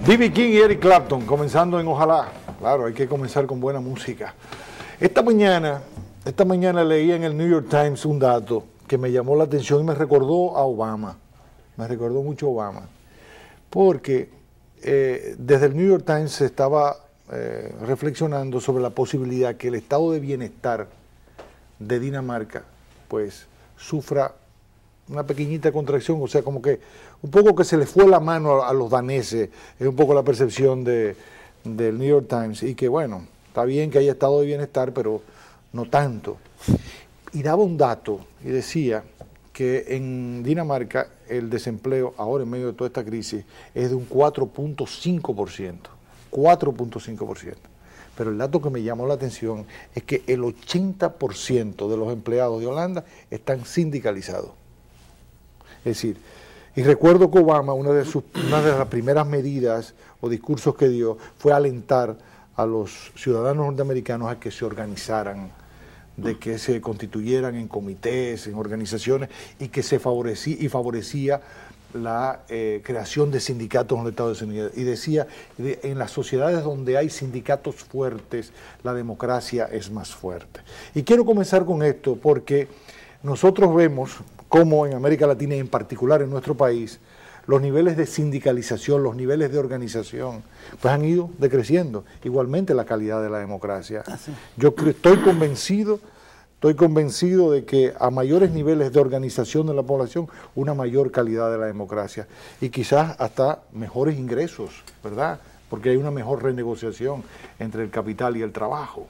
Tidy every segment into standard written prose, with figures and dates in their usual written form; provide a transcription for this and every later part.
B.B. King y Eric Clapton, comenzando en Ojalá. Claro, hay que comenzar con buena música. Esta mañana leí en el New York Times un dato que me llamó la atención y me recordó a Obama. Me recordó mucho a Obama. Porque desde el New York Times se estaba reflexionando sobre la posibilidad que el estado de bienestar de Dinamarca pues sufra una pequeñita contracción, o sea, como que un poco que se le fue la mano a los daneses, es un poco la percepción del New York Times, y que bueno, está bien que haya estado de bienestar, pero no tanto. Y daba un dato y decía que en Dinamarca el desempleo, ahora en medio de toda esta crisis, es de un 4.5%, 4.5%. Pero el dato que me llamó la atención es que el 80% de los empleados de Holanda están sindicalizados. Es decir, y recuerdo que Obama, una de las primeras medidas o discursos que dio fue alentar a los ciudadanos norteamericanos a que se organizaran, de que se constituyeran en comités, en organizaciones, y que se favorecía la creación de sindicatos en los Estados Unidos. Y decía, en las sociedades donde hay sindicatos fuertes, la democracia es más fuerte. Y quiero comenzar con esto porque nosotros vemos cómo en América Latina y en particular en nuestro país, los niveles de sindicalización, los niveles de organización, pues han ido decreciendo. Igualmente la calidad de la democracia. Yo estoy convencido de que a mayores niveles de organización de la población, una mayor calidad de la democracia. Y quizás hasta mejores ingresos, ¿verdad? Porque hay una mejor renegociación entre el capital y el trabajo.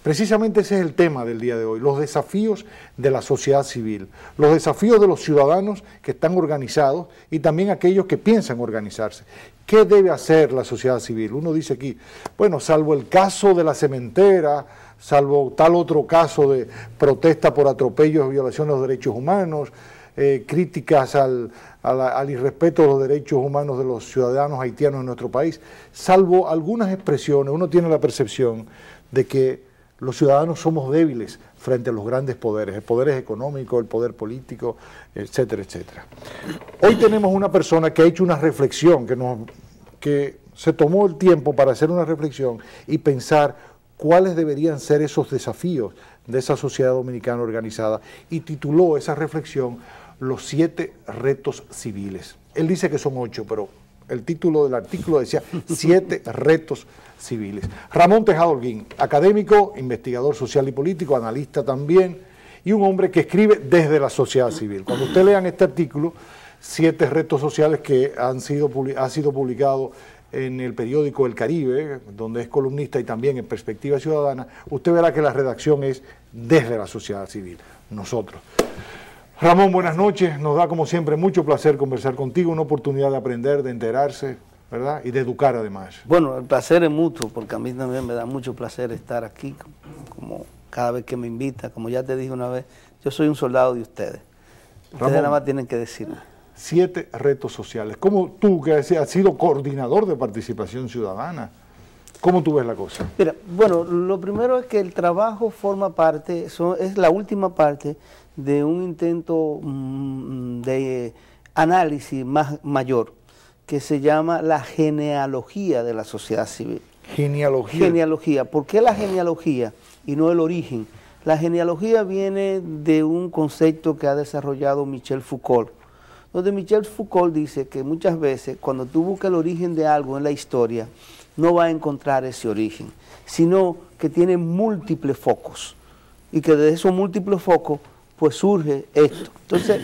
Precisamente ese es el tema del día de hoy, los desafíos de la sociedad civil, los desafíos de los ciudadanos que están organizados y también aquellos que piensan organizarse. ¿Qué debe hacer la sociedad civil? Uno dice aquí, bueno, salvo el caso de la cementera, salvo tal otro caso de protesta por atropellos y violación de los derechos humanos, críticas al irrespeto de los derechos humanos de los ciudadanos haitianos en nuestro país, salvo algunas expresiones, uno tiene la percepción de que los ciudadanos somos débiles frente a los grandes poderes, el poder económico, el poder político, etcétera, etcétera. Hoy tenemos una persona que ha hecho una reflexión, que se tomó el tiempo para hacer una reflexión y pensar cuáles deberían ser esos desafíos de esa sociedad dominicana organizada, y tituló esa reflexión Los 7 retos civiles. Él dice que son 8, pero el título del artículo decía 7 retos civiles. Ramón Tejada Holguín, académico, investigador social y político, analista también, y un hombre que escribe desde la sociedad civil. Cuando usted lean este artículo, 7 retos sociales que ha sido publicado en el periódico El Caribe, donde es columnista, y también en Perspectiva Ciudadana, usted verá que la redacción es desde la sociedad civil, nosotros. Ramón, buenas noches, nos da como siempre mucho placer conversar contigo, una oportunidad de aprender, de enterarse, ¿verdad? Y de educar además. Bueno, el placer es mutuo, porque a mí también me da mucho placer estar aquí, como cada vez que me invita, como ya te dije una vez, yo soy un soldado de ustedes. Ustedes Ramón, nada más tienen que decirme. 7 retos sociales. ¿Cómo tú, que has sido coordinador de participación ciudadana, cómo tú ves la cosa? Mira, bueno, lo primero es que el trabajo forma parte, es la última parte de un intento de análisis mayor, que se llama la genealogía de la sociedad civil. Genealogía. Genealogía. ¿Por qué la genealogía y no el origen? La genealogía viene de un concepto que ha desarrollado Michel Foucault, donde Michel Foucault dice que muchas veces cuando tú buscas el origen de algo en la historia, no vas a encontrar ese origen, sino que tiene múltiples focos, y que de esos múltiples focos pues surge esto. Entonces,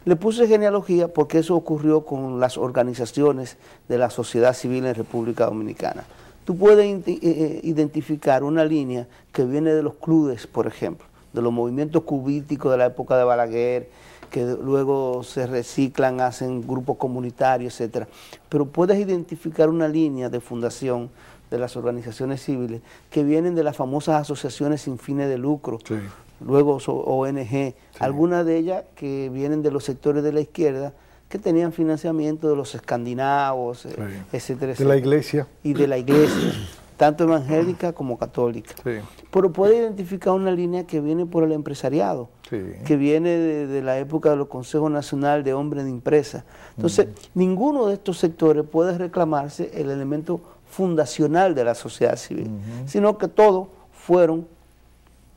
le puse genealogía porque eso ocurrió con las organizaciones de la sociedad civil en República Dominicana. Tú puedes identificar una línea que viene de los clubes, por ejemplo, de los movimientos cubíticos de la época de Balaguer, que luego se reciclan, hacen grupos comunitarios, etcétera. Pero puedes identificar una línea de fundación de las organizaciones civiles que vienen de las famosas asociaciones sin fines de lucro, sí. Luego ONG, sí. Algunas de ellas que vienen de los sectores de la izquierda que tenían financiamiento de los escandinavos, sí. Etcétera, etcétera. De la iglesia. Y de la iglesia. tanto evangélica como católica. Sí. Pero puede identificar una línea que viene por el empresariado, Sí. que viene de la época de los Consejos Nacional de Hombres de Empresa. Entonces, ninguno de estos sectores puede reclamarse el elemento fundacional de la sociedad civil, sino que todos fueron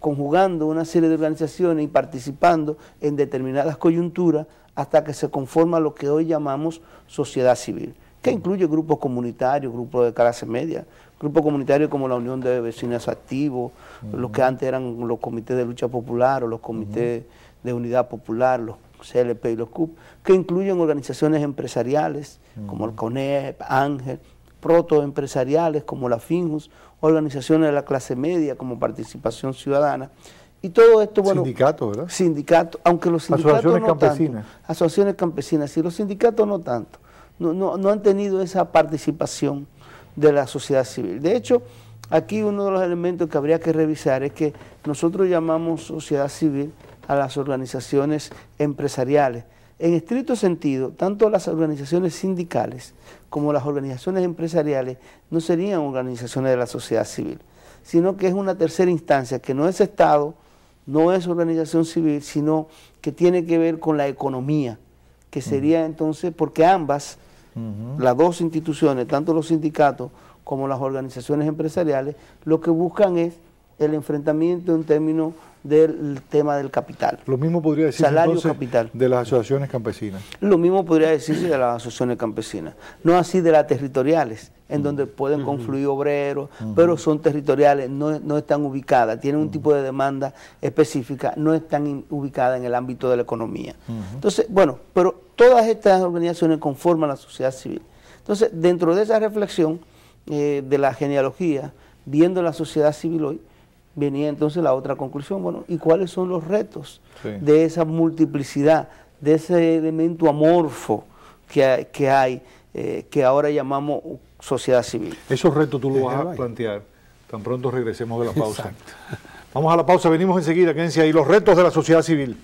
conjugando una serie de organizaciones y participando en determinadas coyunturas hasta que se conforma lo que hoy llamamos sociedad civil, que incluye grupos comunitarios, grupos de clase media, grupos comunitarios como la Unión de Vecinos Activos, los que antes eran los comités de lucha popular o los comités de unidad popular, los CLP y los CUP, que incluyen organizaciones empresariales como el CONEP, Ángel, protoempresariales como la FINJUS, organizaciones de la clase media como Participación Ciudadana, y todo esto, bueno... Sindicatos, ¿verdad? Sindicatos, aunque los sindicatos asociaciones no campesinas. tanto. Asociaciones campesinas, sí, los sindicatos no tanto. No han tenido esa participación de la sociedad civil. De hecho, aquí uno de los elementos que habría que revisar es que nosotros llamamos sociedad civil a las organizaciones empresariales. En estricto sentido, tanto las organizaciones sindicales como las organizaciones empresariales no serían organizaciones de la sociedad civil, sino que es una tercera instancia que no es Estado, no es organización civil, sino que tiene que ver con la economía, que sería entonces, porque ambas, las dos instituciones, tanto los sindicatos como las organizaciones empresariales, lo que buscan es el enfrentamiento en términos del tema del capital. Lo mismo podría decirse Salario, entonces capital. de las asociaciones campesinas. Lo mismo podría decirse de las asociaciones campesinas, no así de las territoriales, en donde pueden confluir obreros, pero son territoriales, no están ubicadas, tienen un tipo de demanda específica, no están ubicadas en el ámbito de la economía. Entonces, bueno, pero todas estas organizaciones conforman la sociedad civil. Entonces, dentro de esa reflexión de la genealogía, viendo la sociedad civil hoy, venía entonces la otra conclusión, bueno, ¿y cuáles son los retos de esa multiplicidad, de ese elemento amorfo que hay, que ahora llamamos sociedad civil? Esos retos tú los vas a plantear tan pronto regresemos de la pausa. Vamos a la pausa, venimos enseguida, quédense ahí, los retos de la sociedad civil.